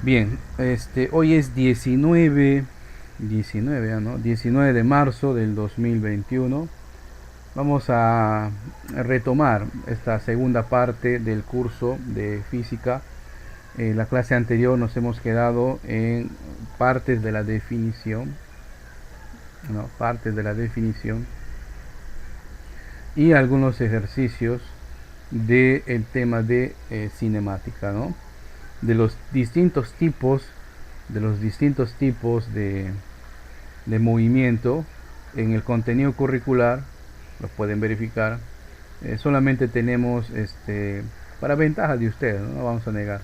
Bien, hoy es 19, ¿no? 19 de marzo del 2021. Vamos a retomar esta segunda parte del curso de física. En la clase anterior nos hemos quedado en partes de la definición, ¿no? Partes de la definición y algunos ejercicios del tema de cinemática, ¿no? De los distintos tipos de movimiento en el contenido curricular. Lo pueden verificar. Solamente tenemos para ventaja de ustedes, no vamos a negar,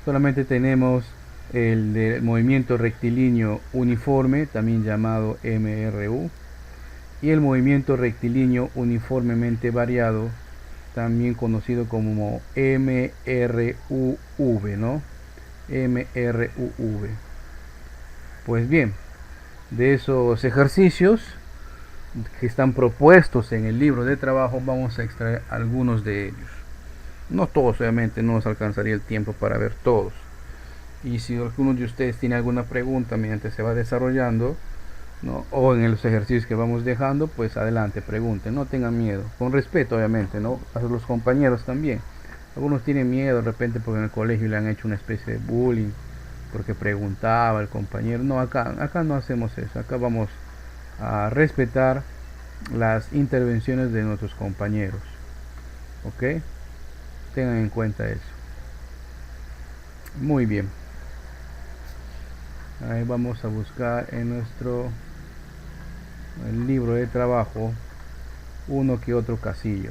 solamente tenemos el de movimiento rectilíneo uniforme, también llamado MRU, y el movimiento rectilíneo uniformemente variado, también conocido como MRUV, ¿no? MRUV. Pues bien, de esos ejercicios que están propuestos en el libro de trabajo, vamos a extraer algunos de ellos. No todos, obviamente, no nos alcanzaría el tiempo para ver todos. Y si alguno de ustedes tiene alguna pregunta mientras se va desarrollando, ¿no? O en los ejercicios que vamos dejando, pues adelante, pregunten, no tengan miedo, con respeto obviamente, ¿no? A los compañeros también. Algunos tienen miedo de repente porque en el colegio le han hecho una especie de bullying, porque preguntaba el compañero. No, acá no hacemos eso, acá vamos a respetar las intervenciones de nuestros compañeros, ¿ok? Tengan en cuenta eso. Muy bien. Ahí vamos a buscar en nuestro el libro de trabajo uno que otro casillo.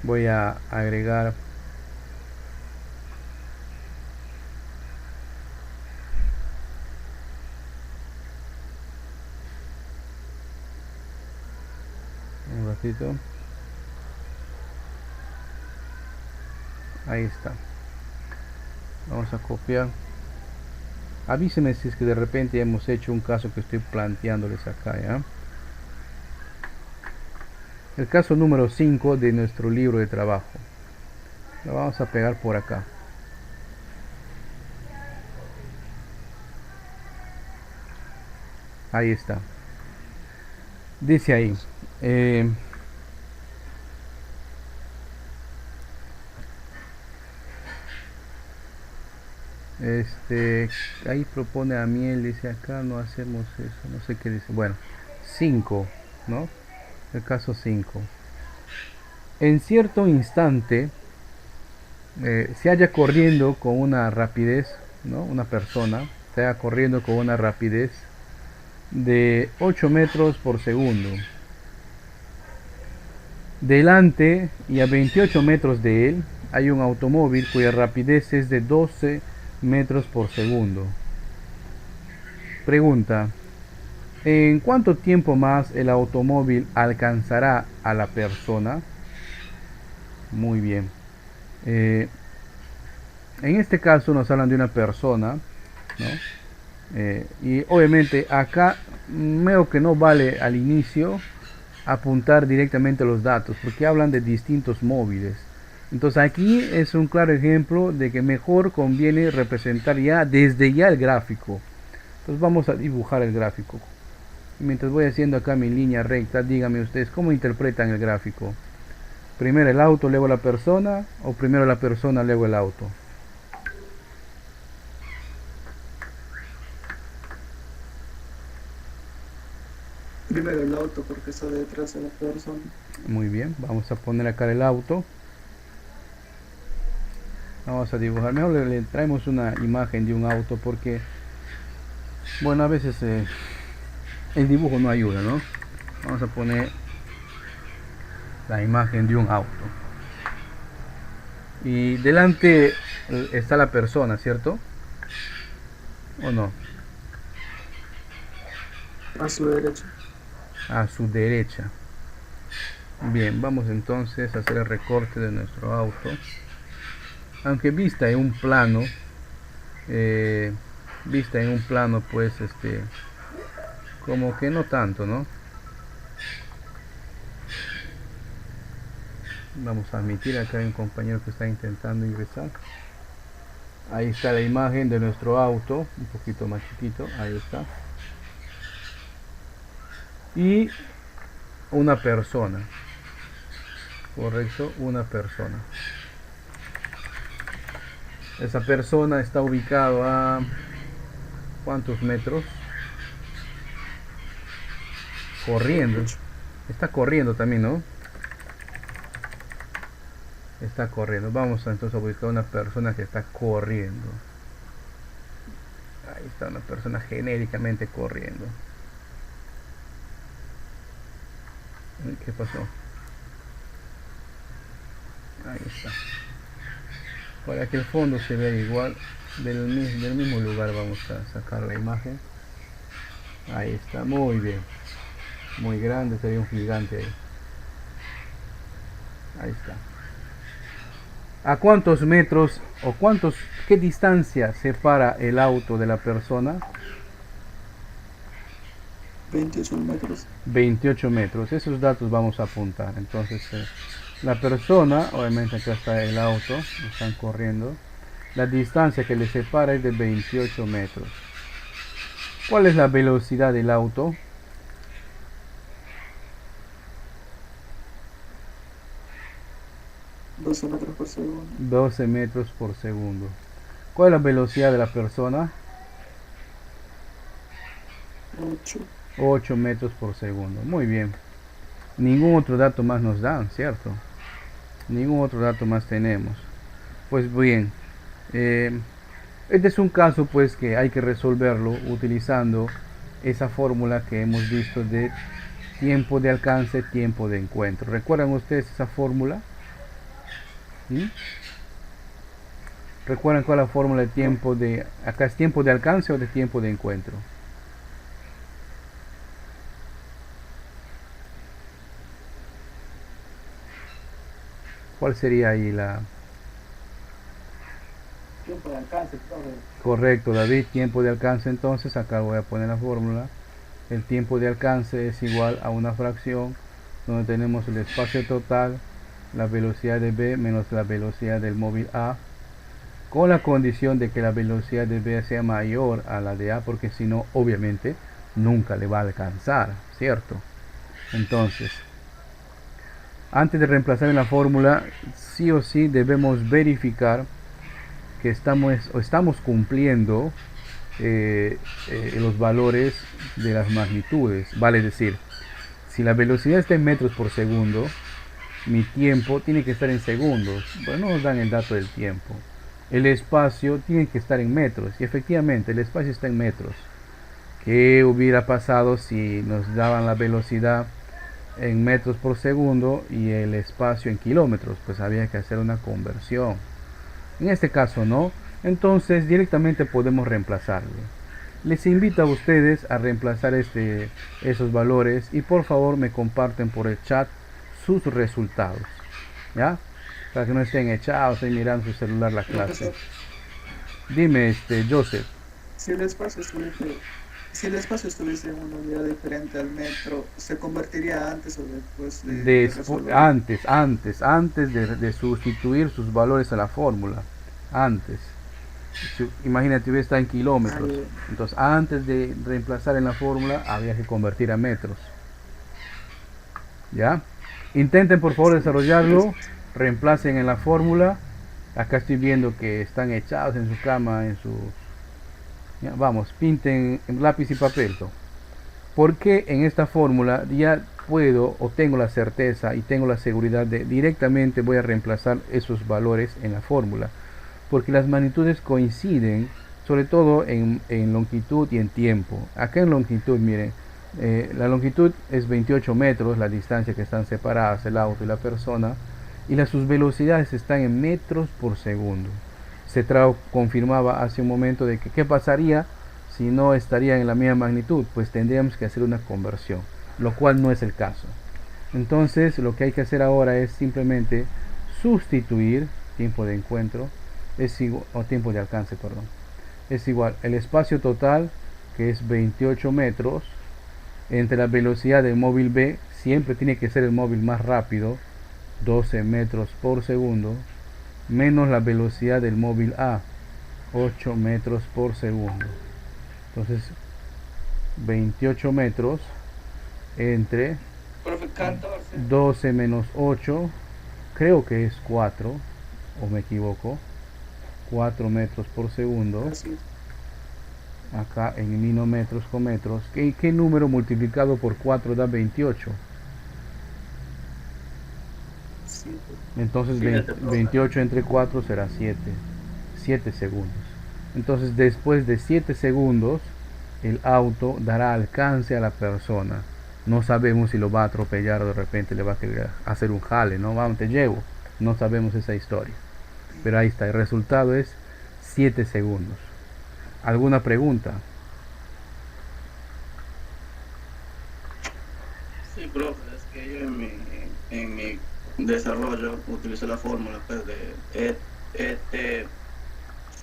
Voy a agregar un ratito. Ahí está. Vamos a copiar. Avísenme si es que de repente hemos hecho un caso que estoy planteándoles acá, ¿ya? El caso número 5 de nuestro libro de trabajo. Lo vamos a pegar por acá. Ahí está. Dice ahí. Ahí propone a miel, dice acá no hacemos eso, no sé qué dice. Bueno, 5, ¿no? El caso 5. En cierto instante se halla corriendo con una rapidez, ¿no? Una persona se halla corriendo con una rapidez de 8 metros por segundo. Delante y a 28 metros de él hay un automóvil cuya rapidez es de 12 metros por segundo. Pregunta: ¿en cuánto tiempo más el automóvil alcanzará a la persona? Muy bien. En este caso nos hablan de una persona, ¿no? Y obviamente acá veo que no vale al inicio apuntar directamente los datos porque hablan de distintos móviles. Entonces aquí es un claro ejemplo de que mejor conviene representar ya desde ya el gráfico. Entonces vamos a dibujar el gráfico. Mientras voy haciendo acá mi línea recta, díganme ustedes cómo interpretan el gráfico. Primero el auto, luego la persona, o primero la persona, luego el auto. Primero el auto porque está detrás de la persona. Muy bien, vamos a poner acá el auto. Vamos a dibujar, mejor le traemos una imagen de un auto porque, bueno, a veces el dibujo no ayuda, ¿no? Vamos a poner la imagen de un auto. Y delante está la persona, ¿cierto? ¿O no? A su derecha. A su derecha. Bien, vamos entonces a hacer el recorte de nuestro auto. Aunque vista en un plano, pues como que no tanto, ¿no? Vamos a admitir, acá hay un compañero que está intentando ingresar. Ahí está la imagen de nuestro auto, un poquito más chiquito, ahí está. Y una persona, correcto, una persona. Esa persona está ubicado a ¿cuántos metros? Corriendo. Está corriendo también, ¿no? Está corriendo. Vamos entonces a buscar una persona que está corriendo. Ahí está una persona genéricamente corriendo. ¿Qué pasó? Ahí está. Para que el fondo se vea igual, del mismo lugar vamos a sacar la imagen. Ahí está, muy bien. Muy grande, sería un gigante ahí. Ahí está. ¿A cuántos metros o qué distancia separa el auto de la persona? 28 metros. 28 metros. Esos datos vamos a apuntar. Entonces, la persona, obviamente acá está el auto, están corriendo. La distancia que le separa es de 28 metros. ¿Cuál es la velocidad del auto? 12 metros por segundo. 12 metros por segundo. ¿Cuál es la velocidad de la persona? 8. 8 metros por segundo. Muy bien. Ningún otro dato más nos dan, ¿cierto? Ningún otro dato más tenemos. Pues bien, este es un caso pues que hay que resolverlo utilizando esa fórmula que hemos visto de tiempo de alcance, tiempo de encuentro. ¿Recuerdan ustedes esa fórmula? ¿Sí? ¿Recuerdan cuál es la fórmula de tiempo de... acá es tiempo de alcance o de tiempo de encuentro? ¿Cuál sería ahí la...? Tiempo de alcance, Correcto, David, tiempo de alcance. Entonces acá voy a poner la fórmula. El tiempo de alcance es igual a una fracción donde tenemos el espacio total, la velocidad de B menos la velocidad del móvil A, con la condición de que la velocidad de B sea mayor a la de A, porque si no, obviamente, nunca le va a alcanzar, ¿cierto? Entonces, antes de reemplazar en la fórmula, sí o sí debemos verificar que estamos cumpliendo los valores de las magnitudes. Vale decir, si la velocidad está en metros por segundo, mi tiempo tiene que estar en segundos. Bueno, no nos dan el dato del tiempo. El espacio tiene que estar en metros, y efectivamente el espacio está en metros. ¿Qué hubiera pasado si nos daban la velocidad en metros por segundo y el espacio en kilómetros? Pues había que hacer una conversión. En este caso no, entonces directamente podemos reemplazarle. Les invito a ustedes a reemplazar esos valores y por favor me comparten por el chat sus resultados, ¿ya? Para que no estén echados y mirando su celular la clase. Dime, Joseph. Si el espacio estuviese en una unidad diferente al metro, ¿se convertiría antes o después de resolver? Antes de sustituir sus valores a la fórmula. Antes. Imagínate, hubiera estado en kilómetros. Entonces, antes de reemplazar en la fórmula, había que convertir a metros. ¿Ya? Intenten por favor desarrollarlo. Reemplacen en la fórmula. Acá estoy viendo que están echados en su cama, ¿ya? Vamos, pinten en lápiz y papel. Porque en esta fórmula ya puedo o tengo la certeza y tengo la seguridad de directamente voy a reemplazar esos valores en la fórmula. Porque las magnitudes coinciden, sobre todo en longitud y en tiempo. Acá en longitud, miren, la longitud es 28 metros, la distancia que están separadas el auto y la persona, y sus velocidades están en metros por segundo. Cetrao confirmaba hace un momento de que qué pasaría si no estarían en la misma magnitud, pues tendríamos que hacer una conversión, lo cual no es el caso. Entonces lo que hay que hacer ahora es simplemente sustituir tiempo de encuentro tiempo de alcance, perdón, es igual el espacio total, que es 28 metros, entre la velocidad del móvil B, siempre tiene que ser el móvil más rápido, 12 metros por segundo, menos la velocidad del móvil A, 8 metros por segundo. Entonces, 28 metros entre Profe, 14. 12 menos 8, creo que es 4, o me equivoco, 4 metros por segundo. Así es. Acá en minómetros con metros. ¿Qué número multiplicado por 4 da 28? Sí. Entonces Fíjate, profe. 28 entre 4 será 7. 7 segundos. Entonces después de 7 segundos el auto dará alcance a la persona. No sabemos si lo va a atropellar o de repente le va a querer hacer un jale, ¿no? Vamos, te llevo. No sabemos esa historia. Pero ahí está, el resultado es 7 segundos. ¿Alguna pregunta? Sí, profe, es que yo en mi desarrollo utilizo la fórmula pues, de ET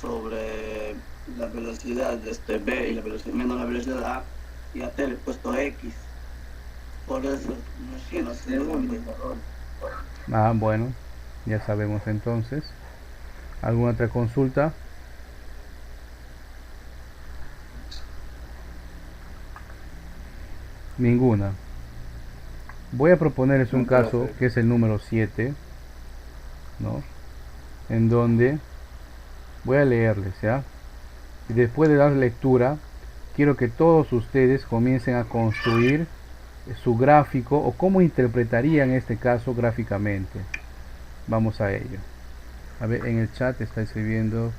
sobre la velocidad de este B y la velocidad menos la velocidad A, y a T le he puesto X. Por eso, no sé, mi desarrollo. Ah, bueno, ya sabemos entonces. ¿Alguna otra consulta? Ninguna. Voy a proponerles un No, caso profe. que es el número 7, ¿no? En donde voy a leerles, ¿ya? Y después de dar lectura, quiero que todos ustedes comiencen a construir su gráfico o cómo interpretarían este caso gráficamente. Vamos a ello. A ver, en el chat está escribiendo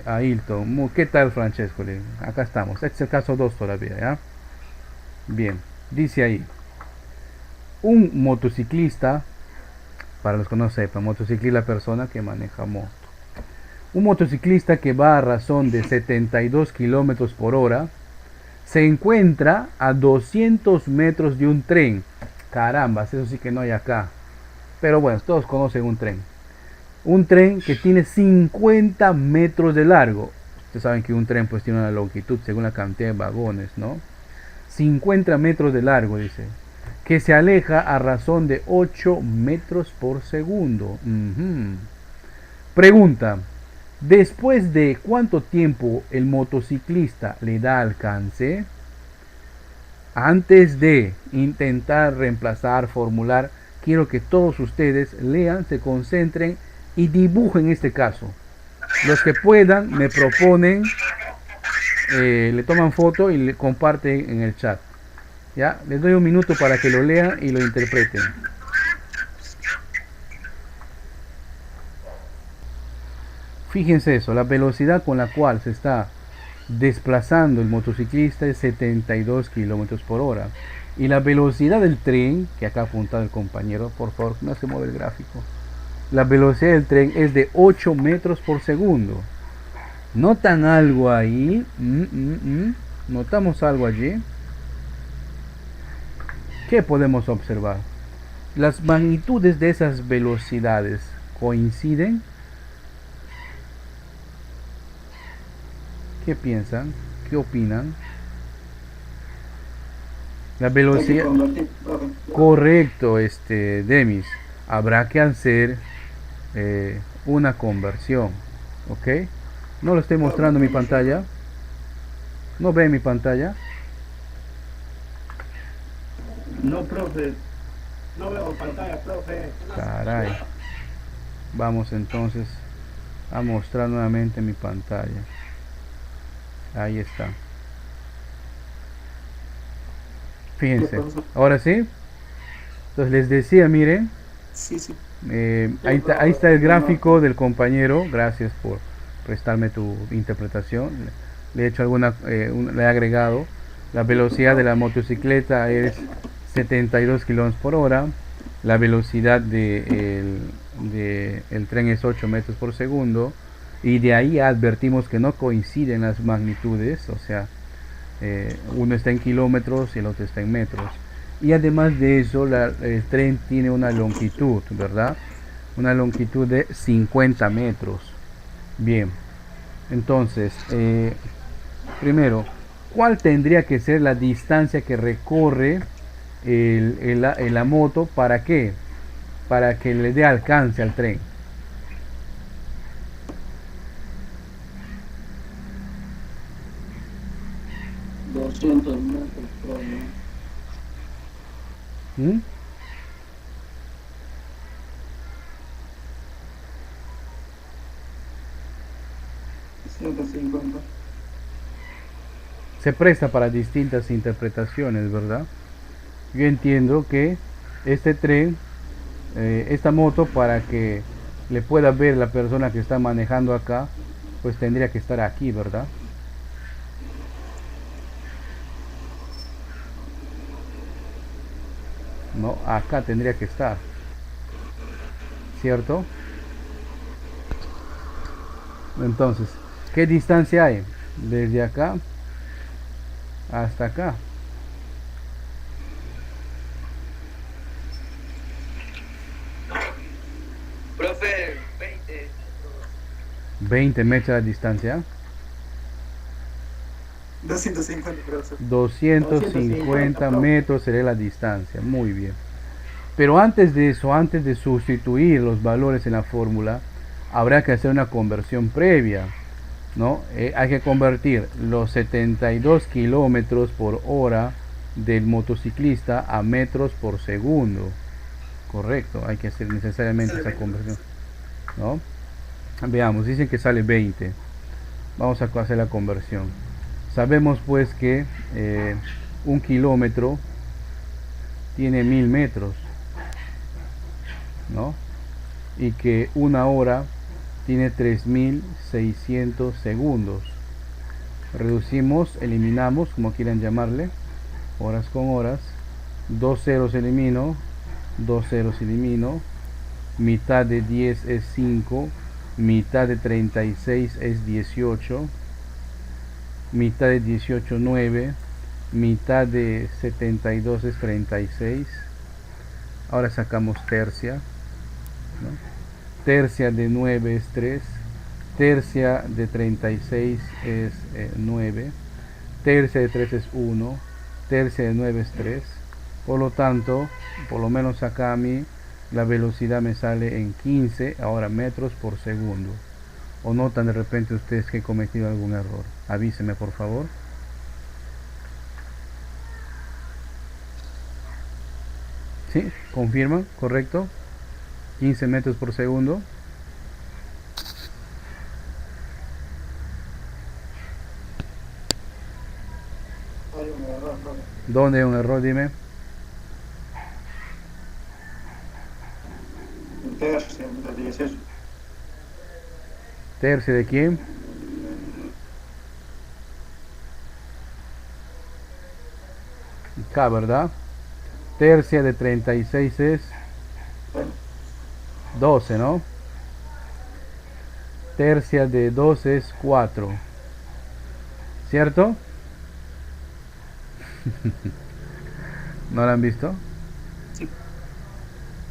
Ailton. ¿Qué tal, Francesco? Acá estamos. Este es el caso 2 todavía, ¿ya? Bien, dice ahí. Un motociclista, para los que no sepan, motociclista es la persona que maneja moto. Un motociclista que va a razón de 72 kilómetros por hora se encuentra a 200 metros de un tren. Caramba, eso sí que no hay acá. Pero bueno, todos conocen un tren. Un tren que tiene 50 metros de largo. Ustedes saben que un tren pues tiene una longitud según la cantidad de vagones, ¿no? 50 metros de largo, dice. Que se aleja a razón de 8 metros por segundo. Pregunta. ¿Después de cuánto tiempo el motociclista le da alcance? Antes de intentar reemplazar, formular, quiero que todos ustedes lean, se concentren y dibujen este caso. Los que puedan me proponen, le toman foto y le comparten en el chat. Ya, les doy un minuto para que lo lean y lo interpreten. Fíjense eso, la velocidad con la cual se está desplazando el motociclista es 72 kilómetros por hora. Y la velocidad del tren, que acá ha apuntado el compañero, por favor, no se mueve el gráfico. La velocidad del tren es de 8 metros por segundo. ¿Notan algo ahí? ¿Notamos algo allí? ¿Qué podemos observar? Las magnitudes de esas velocidades coinciden. ¿Qué piensan? ¿Qué opinan? La velocidad. Correcto, Demis. Habrá que hacer una conversión. ¿Ok? No lo estoy mostrando en mi pantalla. ¿No ve mi pantalla? No, profe. No veo pantalla, profe. Caray. Vamos entonces a mostrar nuevamente mi pantalla. Ahí está. Fíjense. Ahora sí. Entonces les decía, miren. Sí, sí. Ahí está el gráfico del compañero. Gracias por prestarme tu interpretación. Le he hecho le he agregado. La velocidad de la motocicleta es 72 kilómetros por hora. La velocidad del tren es 8 metros por segundo. Y de ahí advertimos que no coinciden las magnitudes. O sea, uno está en kilómetros y el otro está en metros. Y además de eso, el tren tiene una longitud, ¿verdad? Una longitud de 50 metros. Bien, entonces, primero, ¿cuál tendría que ser la distancia que recorre la moto? ¿Para qué? para que le dé alcance al tren? $200 por hora. ¿Mm? 150. Se presta para distintas interpretaciones, ¿verdad? Yo entiendo que este tren, esta moto, para que le pueda ver la persona que está manejando acá, pues tendría que estar aquí, ¿verdad? No, acá tendría que estar, ¿cierto? Entonces, ¿qué distancia hay? Desde acá hasta acá. Profe, 20 metros. 20 metros de distancia. 250, profesor. 250 metros sería la distancia. Muy bien. Pero antes de eso, antes de sustituir los valores en la fórmula, habrá que hacer una conversión previa, ¿no? Hay que convertir los 72 kilómetros por hora del motociclista a metros por segundo. Correcto, hay que hacer necesariamente Sale esa 20, conversión, profesor. ¿no? Veamos, dicen que sale 20. Vamos a hacer la conversión. Sabemos pues que un kilómetro tiene 1000 metros, ¿no? Y que una hora tiene 3600 segundos. Reducimos, eliminamos, como quieran llamarle, horas con horas. Dos ceros elimino, dos ceros elimino. Mitad de 10 es 5, mitad de 36 es 18, mitad de 18 9, mitad de 72 es 36. Ahora sacamos tercia, ¿no? Tercia de 9 es 3, tercia de 36 es 9, tercia de 3 es 1, tercia de 9 es 3. Por lo tanto, por lo menos acá a mí la velocidad me sale en 15 ahora metros por segundo. ¿O notan de repente ustedes que he cometido algún error? Avísenme por favor. ¿Sí? ¿Confirman? ¿Correcto? 15 metros por segundo. Hay un error, profe. ¿Dónde hay un error? Dime. Un tercio de 18. ¿Tercio de quién? K, ¿verdad? Tercia de 36 es 12, ¿no? Tercia de 12 es 4. ¿Cierto? ¿No lo han visto? Sí.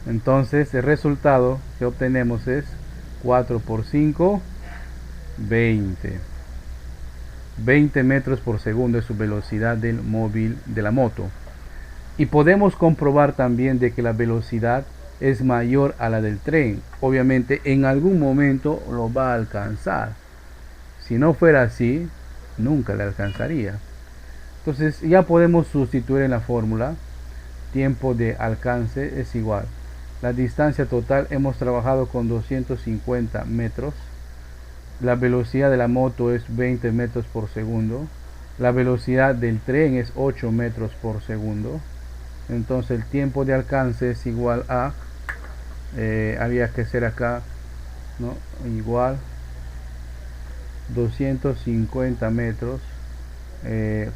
Entonces el resultado que obtenemos es 4 por 5, 20. 20 metros por segundo es su velocidad del móvil, de la moto. Y podemos comprobar también de que la velocidad es mayor a la del tren. Obviamente en algún momento lo va a alcanzar. Si no fuera así, nunca le alcanzaría. Entonces ya podemos sustituir en la fórmula. Tiempo de alcance es igual. La distancia total hemos trabajado con 250 metros. La velocidad de la moto es 20 metros por segundo. La velocidad del tren es 8 metros por segundo. Entonces el tiempo de alcance es igual a, había que hacer acá, ¿no? Igual 250 metros.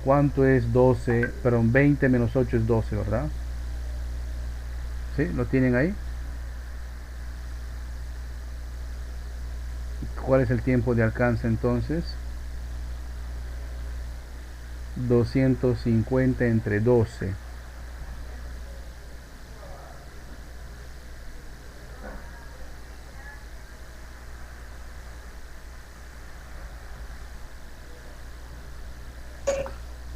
¿Cuánto es 12? Perdón, 20 menos 8 es 12, ¿verdad? ¿Sí? ¿Lo tienen ahí? ¿Cuál es el tiempo de alcance entonces? 250 entre 12.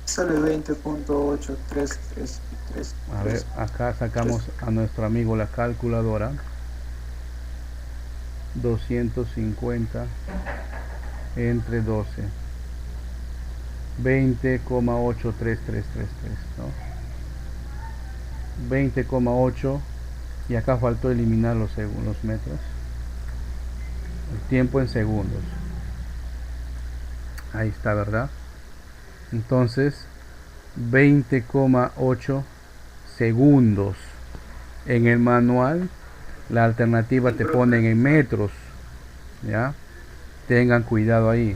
Sale 20. 20.833. A ver, acá sacamos a nuestro amigo la calculadora. 250 entre 12. 20,83333, ¿no? 20,8, y acá faltó eliminar los metros. El tiempo en segundos. Ahí está, ¿verdad? Entonces, 20,8 segundos. En el manual, la alternativa te ponen en metros, ¿ya? Tengan cuidado ahí.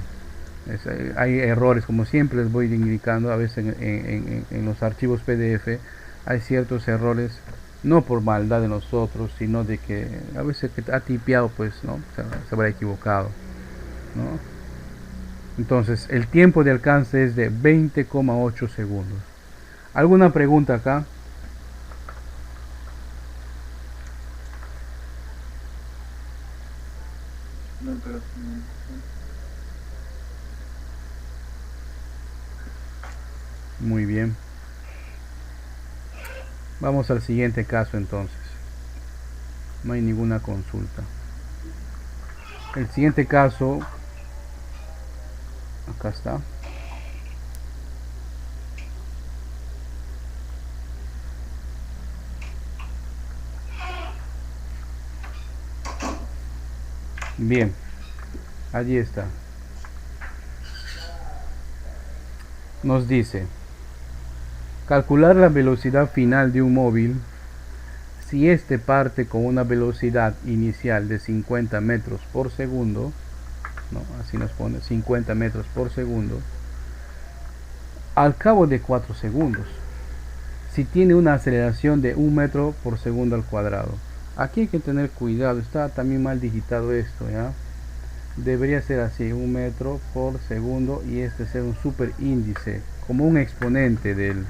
Hay errores, como siempre les voy indicando, a veces en los archivos PDF hay ciertos errores, no por maldad de nosotros, sino de que a veces que ha tipeado, pues, ¿no? Se habrá equivocado, ¿no? Entonces, el tiempo de alcance es de 20,8 segundos. ¿Alguna pregunta acá? No, pero, Muy bien. Vamos al siguiente caso entonces. No hay ninguna consulta. El siguiente caso, acá está. Bien, allí está. Nos dice: calcular la velocidad final de un móvil si este parte con una velocidad inicial de 50 metros por segundo, ¿no? Así nos pone 50 metros por segundo, al cabo de 4 segundos, si tiene una aceleración de 1 metro por segundo al cuadrado. Aquí hay que tener cuidado, está también mal digitado esto, ¿ya? Debería ser así, 1 metro por segundo, y este ser un super índice, como un exponente de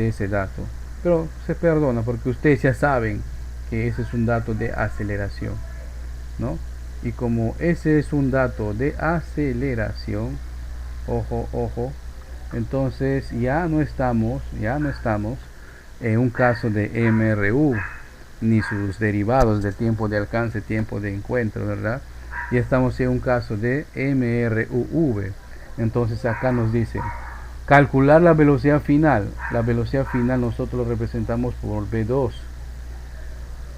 ese dato. Pero se perdona porque ustedes ya saben que ese es un dato de aceleración, ¿no? Y como ese es un dato de aceleración, ojo, entonces ya no estamos en un caso de MRU, ni sus derivados de tiempo de alcance, tiempo de encuentro, ¿verdad? Ya estamos en un caso de MRUV. Entonces acá nos dice: calcular la velocidad final. La velocidad final nosotros lo representamos por V2.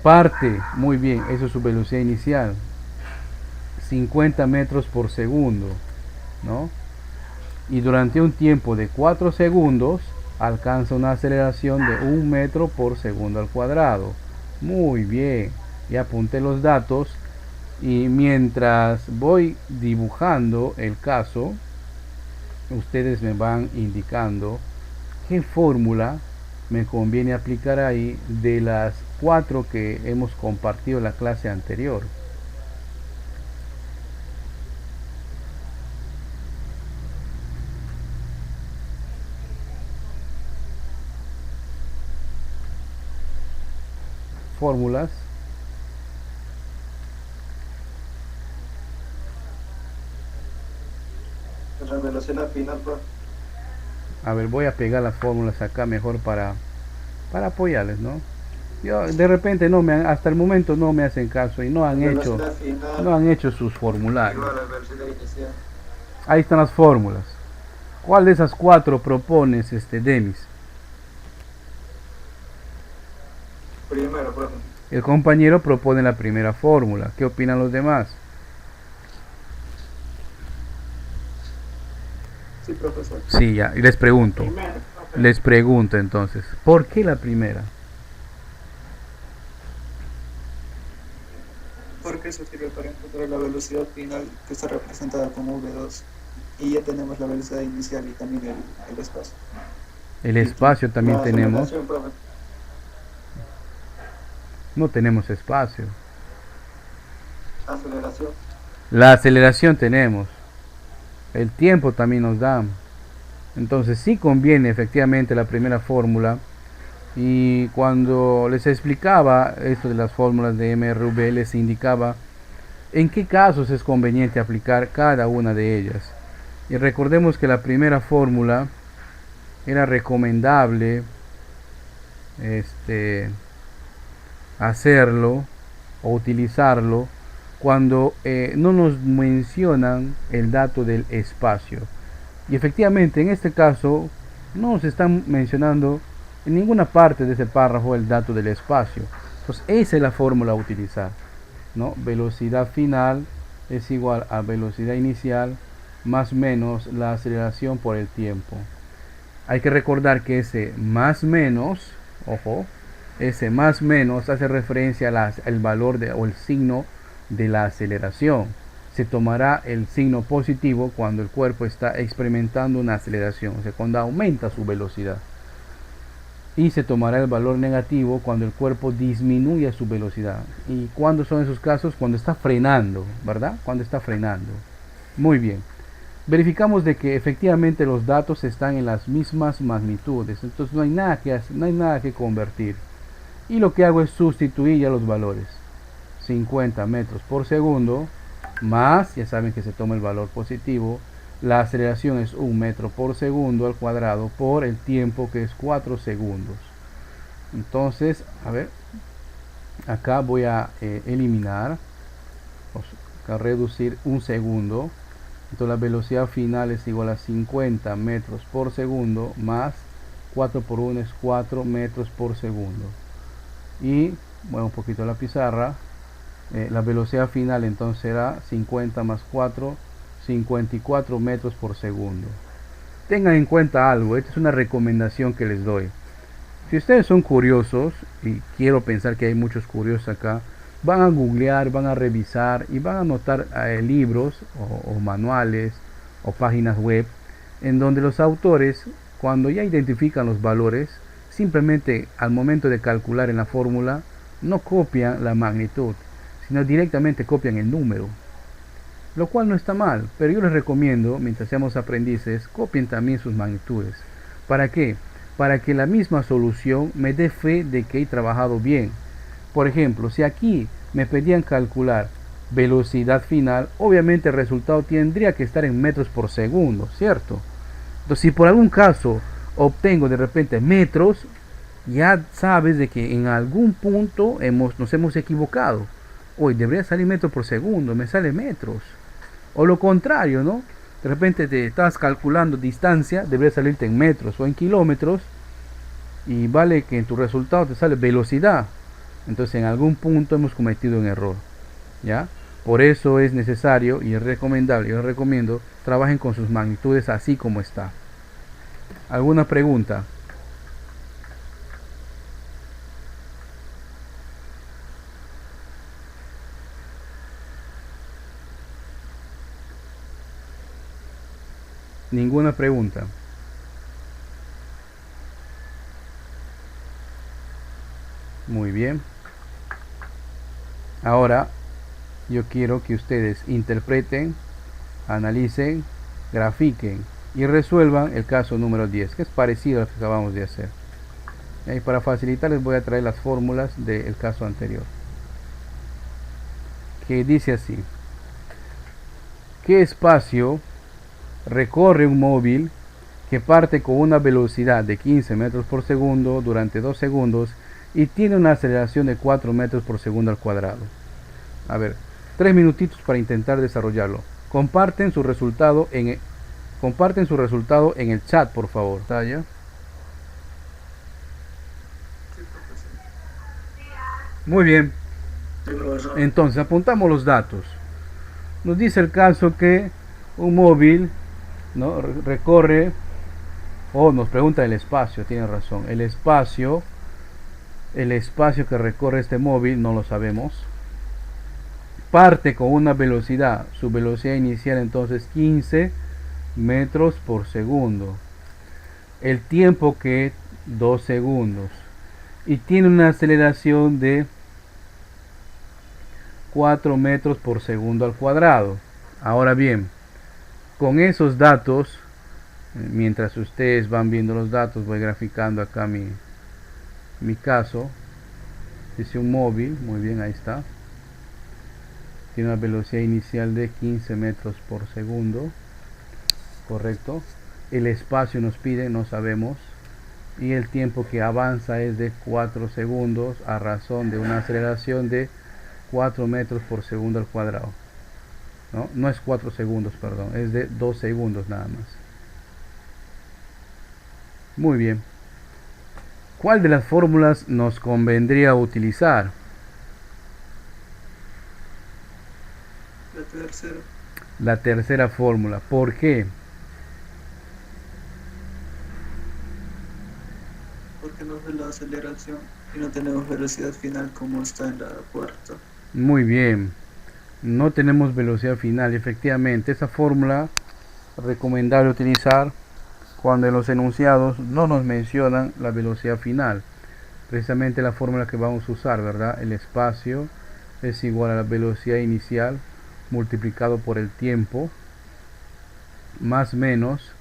Parte, muy bien, eso es su velocidad inicial, 50 metros por segundo, ¿no? Y durante un tiempo de 4 segundos alcanza una aceleración de 1 metro por segundo al cuadrado. Muy bien, ya apunté los datos, y mientras voy dibujando el caso, ustedes me van indicando qué fórmula me conviene aplicar ahí de las 4 que hemos compartido en la clase anterior. Fórmulas. la velocidad final, pues. A ver, voy a pegar las fórmulas acá mejor para apoyarles, ¿no? Yo, de repente hasta el momento no me hacen caso y no han hecho sus formularios. Igual a la velocidad inicial. Ahí están las fórmulas. ¿Cuál de esas 4 propones, Demis? Primero, profe. El compañero propone la primera fórmula. ¿Qué opinan los demás? Sí, profesor. Sí, ya. Y les pregunto entonces, ¿por qué la primera? Porque eso sirve para encontrar la velocidad final, que está representada como V2. Y ya tenemos la velocidad inicial y también el espacio. El espacio también tenemos. Profe. No tenemos espacio. Aceleración. La aceleración tenemos. El tiempo también nos da. Entonces sí conviene efectivamente la primera fórmula. Y cuando les explicaba esto de las fórmulas de MRV, les indicaba en qué casos es conveniente aplicar cada una de ellas. Y recordemos que la primera fórmula era recomendable hacerlo o utilizarlo cuando no nos mencionan el dato del espacio. Y efectivamente en este caso no nos están mencionando en ninguna parte de ese párrafo el dato del espacio. Entonces esa es la fórmula a utilizar, ¿no? Velocidad final es igual a velocidad inicial más menos la aceleración por el tiempo. Hay que recordar que ese más menos, ojo, ese más menos hace referencia al valor o el signo de la aceleración. Se tomará el signo positivo cuando el cuerpo está experimentando una aceleración, o sea, cuando aumenta su velocidad. Y se tomará el valor negativo cuando el cuerpo disminuye su velocidad. ¿Y cuándo son esos casos? Cuando está frenando, ¿verdad? Cuando está frenando. Muy bien. Verificamos de que efectivamente los datos están en las mismas magnitudes, entonces no hay nada que convertir. Y lo que hago es sustituir ya los valores. 50 metros por segundo más, ya saben que se toma el valor positivo, la aceleración es 1 metro por segundo al cuadrado por el tiempo, que es 4 segundos. Entonces, a ver, acá voy a eliminar, a reducir 1 segundo. Entonces la velocidad final es igual a 50 metros por segundo más 4 por 1 es 4 metros por segundo. Y muevo un poquito la pizarra. La velocidad final entonces será 50 más 4, 54 metros por segundo. Tengan en cuenta algo, esta es una recomendación que les doy. Si ustedes son curiosos, y quiero pensar que hay muchos curiosos acá, van a googlear, van a revisar y van a anotar libros o manuales o páginas web en donde los autores, cuando ya identifican los valores, simplemente al momento de calcular en la fórmula no copian la magnitud, sino directamente copian el número, lo cual no está mal, pero yo les recomiendo, mientras seamos aprendices, copien también sus magnitudes. ¿Para qué? Para que la misma solución me dé fe de que he trabajado bien. Por ejemplo, si aquí me pedían calcular velocidad final, obviamente el resultado tendría que estar en metros por segundo, ¿cierto? Entonces, si por algún caso obtengo de repente metros, ya sabes de que en algún punto nos hemos equivocado. Hoy debería salir metros por segundo, me sale metros. O lo contrario, ¿no? De repente te estás calculando distancia, debería salirte en metros o en kilómetros, y vale que en tu resultado te sale velocidad. Entonces en algún punto hemos cometido un error, ¿ya? Por eso es necesario y es recomendable, yo les recomiendo, trabajen con sus magnitudes así como está. ¿Alguna pregunta? Ninguna pregunta. Muy bien. Ahora yo quiero que ustedes interpreten, analicen, grafiquen y resuelvan el caso número 10, que es parecido al que acabamos de hacer. Y para facilitar les voy a traer las fórmulas del caso anterior, que dice así: ¿qué espacio recorre un móvil que parte con una velocidad de 15 metros por segundo durante 2 segundos y tiene una aceleración de 4 metros por segundo al cuadrado? A ver, 3 minutitos para intentar desarrollarlo. Comparten su resultado en el chat, por favor. ¿Talla? Muy bien. Entonces apuntamos los datos. Nos dice el caso que un móvil, ¿no?, recorre, o nos pregunta el espacio, tiene razón, el espacio que recorre este móvil no lo sabemos. Parte con una velocidad, su velocidad inicial entonces 15 metros por segundo. El tiempo que 2 segundos. Y tiene una aceleración de 4 metros por segundo al cuadrado. Ahora bien, con esos datos, mientras ustedes van viendo los datos, voy graficando acá mi caso. Dice un móvil, muy bien, ahí está. Tiene una velocidad inicial de 15 metros por segundo. correcto. El espacio nos pide, no sabemos. Y el tiempo que avanza es de 4 segundos a razón de una aceleración de 4 metros por segundo al cuadrado. No es 4 segundos, perdón, es de 2 segundos nada más. Muy bien. ¿Cuál de las fórmulas nos convendría utilizar? La tercera. La tercera fórmula. ¿Por qué? Porque nos da la aceleración y no tenemos velocidad final como está en la cuarta. Muy bien. No tenemos velocidad final. Efectivamente, esa fórmula recomendable utilizar cuando en los enunciados no nos mencionan la velocidad final. Precisamente la fórmula que vamos a usar, ¿verdad? El espacio es igual a la velocidad inicial multiplicado por el tiempo más menos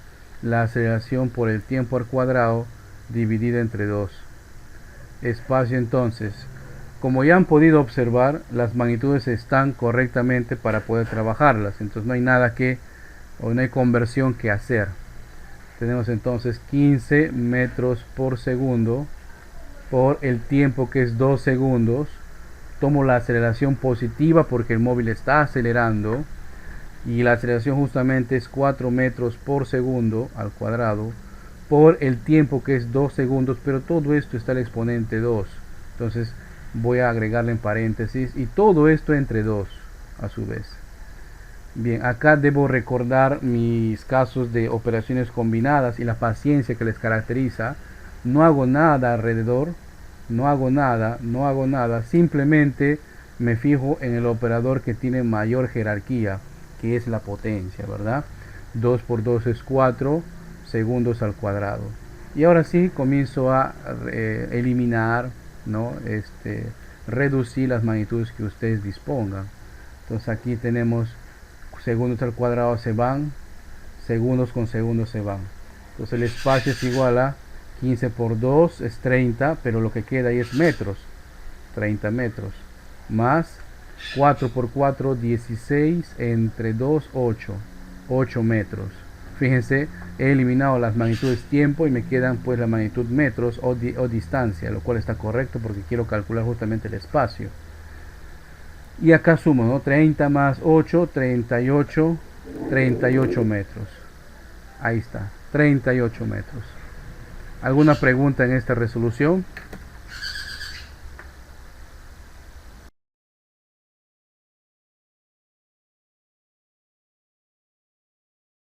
la aceleración por el tiempo al cuadrado dividida entre 2. Espacio, entonces, como ya han podido observar, las magnitudes están correctamente para poder trabajarlas, entonces no hay nada que, o no hay conversión que hacer. Tenemos entonces 15 metros por segundo por el tiempo que es 2 segundos. Tomo la aceleración positiva porque el móvil está acelerando y la aceleración justamente es 4 metros por segundo al cuadrado por el tiempo que es 2 segundos, pero todo esto está el exponente 2. Entonces voy a agregarle en paréntesis y todo esto entre 2 a su vez. Bien, acá debo recordar mis casos de operaciones combinadas y la paciencia que les caracteriza. No hago nada alrededor, no hago nada, simplemente me fijo en el operador que tiene mayor jerarquía, que es la potencia, ¿verdad? 2 por 2 es 4 segundos al cuadrado. Y ahora sí comienzo a eliminar, ¿no? Reducir las magnitudes que ustedes dispongan. Entonces aquí tenemos segundos al cuadrado se van, segundos con segundos se van. Entonces el espacio es igual a 15 por 2 es 30, pero lo que queda ahí es metros, 30 metros, más 4 por 4, 16, entre 2, 8 metros. Fíjense, he eliminado las magnitudes tiempo y me quedan pues la magnitud metros o distancia, lo cual está correcto porque quiero calcular justamente el espacio. Y acá sumo, ¿no? 30 más 8, 38, 38 metros. Ahí está, 38 metros. ¿Alguna pregunta en esta resolución?